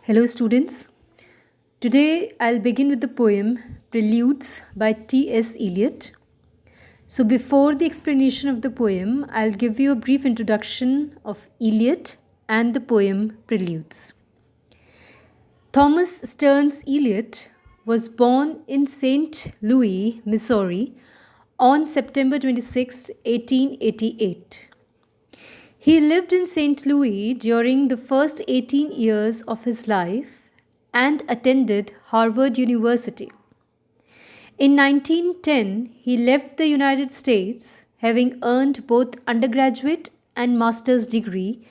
Hello, students. Today I'll begin with the poem Preludes by T.S Eliot. So, before the explanation of the poem, I'll give you a brief introduction of Eliot and the poem Preludes. Thomas Stearns Eliot was born in St. Louis, Missouri on September 26, 1888. He lived in St. Louis during the first 18 years of his life and attended Harvard University. In 1910, he left the United States, having earned both undergraduate and master's degree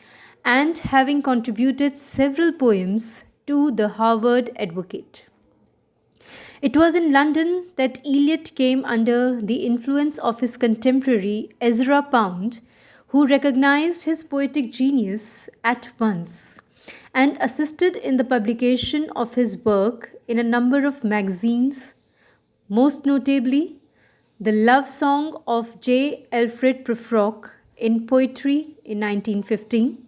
and having contributed several poems to the Harvard Advocate. It was in London that Eliot came under the influence of his contemporary Ezra Pound, who recognized his poetic genius at once and assisted in the publication of his work in a number of magazines, most notably the Love Song of J. Alfred Prufrock in Poetry in 1915.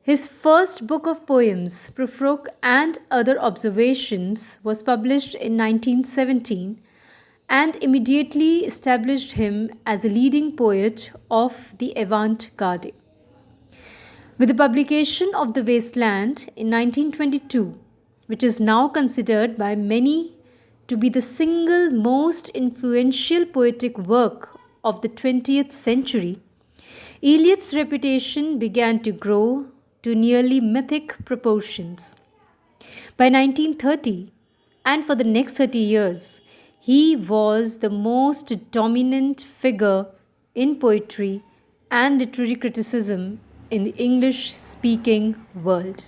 His first book of poems, Prufrock and Other Observations, was published in 1917 and immediately established him as a leading poet of the avant-garde. With the publication of The Wasteland in 1922, which is now considered by many to be the single most influential poetic work of the 20th century, Eliot's reputation began to grow to nearly mythic proportions. By 1930, and for the next 30 years, he was the most dominant figure in poetry and literary criticism in the English-speaking world.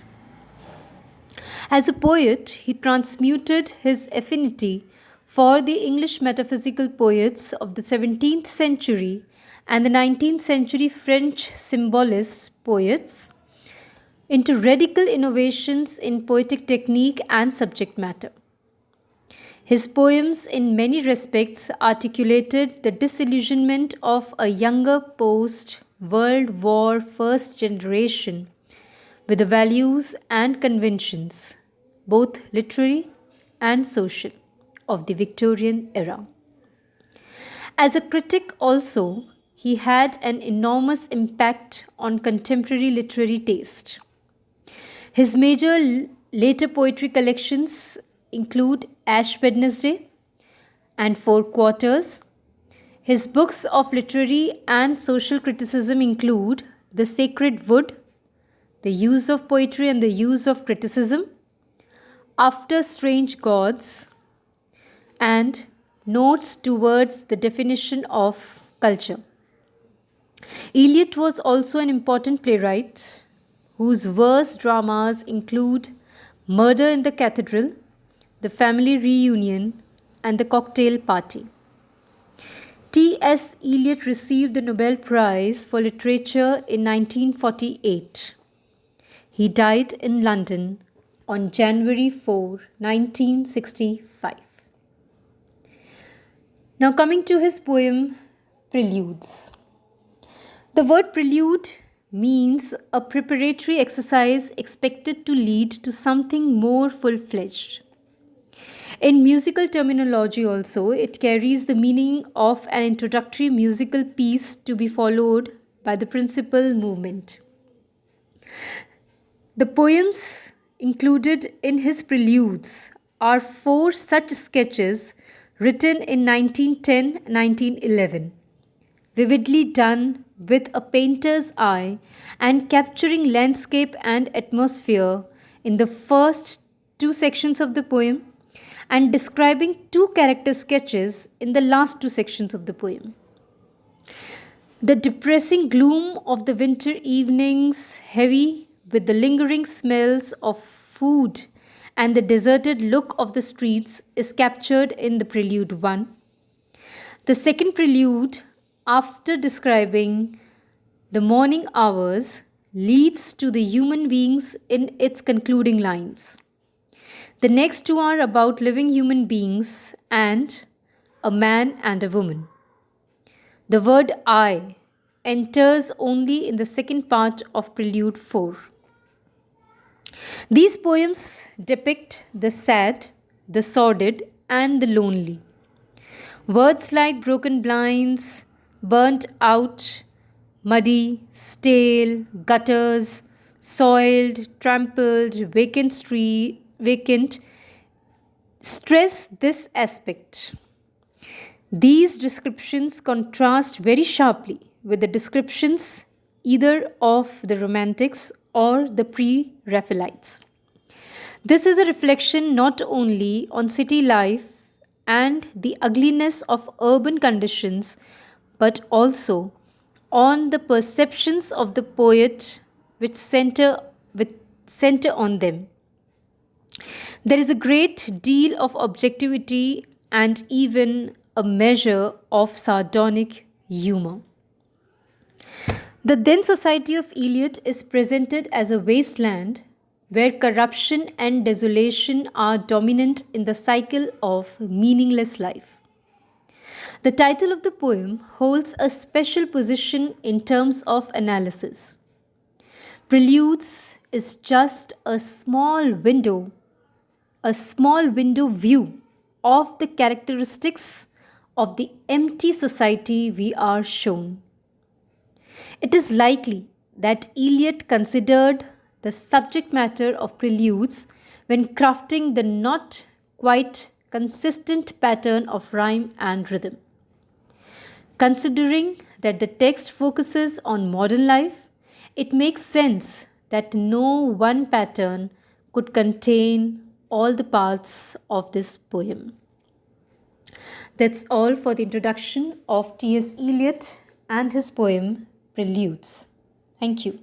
As a poet, he transmuted his affinity for the English metaphysical poets of the 17th century and the 19th century French symbolist poets into radical innovations in poetic technique and subject matter. His poems, in many respects, articulated the disillusionment of a younger post-World War first generation with the values and conventions, both literary and social, of the Victorian era. As a critic also, he had an enormous impact on contemporary literary taste. His major later poetry collections include Ash Wednesday and Four Quarters. His books of literary and social criticism include The Sacred Wood, The Use of Poetry and the Use of Criticism, After Strange Gods, and Notes Towards the Definition of Culture. Eliot was also an important playwright whose verse dramas include Murder in the Cathedral, The Family Reunion, and The Cocktail Party. T.S. Eliot received the Nobel Prize for Literature in 1948. He died in London on January 4, 1965. Now coming to his poem Preludes. The word prelude means a preparatory exercise expected to lead to something more full-fledged. In musical terminology also, it carries the meaning of an introductory musical piece to be followed by the principal movement. The poems included in his preludes are 4 such sketches written in 1910-1911, vividly done with a painter's eye and capturing landscape and atmosphere in the first 2 sections of the poem and describing 2 character sketches in the last 2 sections of the poem. The depressing gloom of the winter evenings, heavy with the lingering smells of food and the deserted look of the streets, is captured in the Prelude 1. The second prelude, after describing the morning hours, leads to the human beings in its concluding lines. The next 2 are about living human beings and a man and a woman. The word I enters only in the second part of Prelude 4. These poems depict the sad, the sordid, and the lonely. Words like broken blinds, burnt out, muddy, stale, gutters, soiled, trampled, vacant stress this aspect. These descriptions contrast very sharply with the descriptions either of the Romantics or the pre Raphaelites. This is a reflection not only on city life and the ugliness of urban conditions, but also on the perceptions of the poet which center on them. There is a great deal of objectivity and even a measure of sardonic humor. The then society of Eliot is presented as a wasteland where corruption and desolation are dominant in the cycle of meaningless life. The title of the poem holds a special position in terms of analysis. Preludes is just a small window view of the characteristics of the empty society we are shown. It is likely that Eliot considered the subject matter of preludes when crafting the not quite consistent pattern of rhyme and rhythm. Considering that the text focuses on modern life, it makes sense that no one pattern could contain all the parts of this poem. That's all for the introduction of T.S. Eliot and his poem Preludes. Thank you.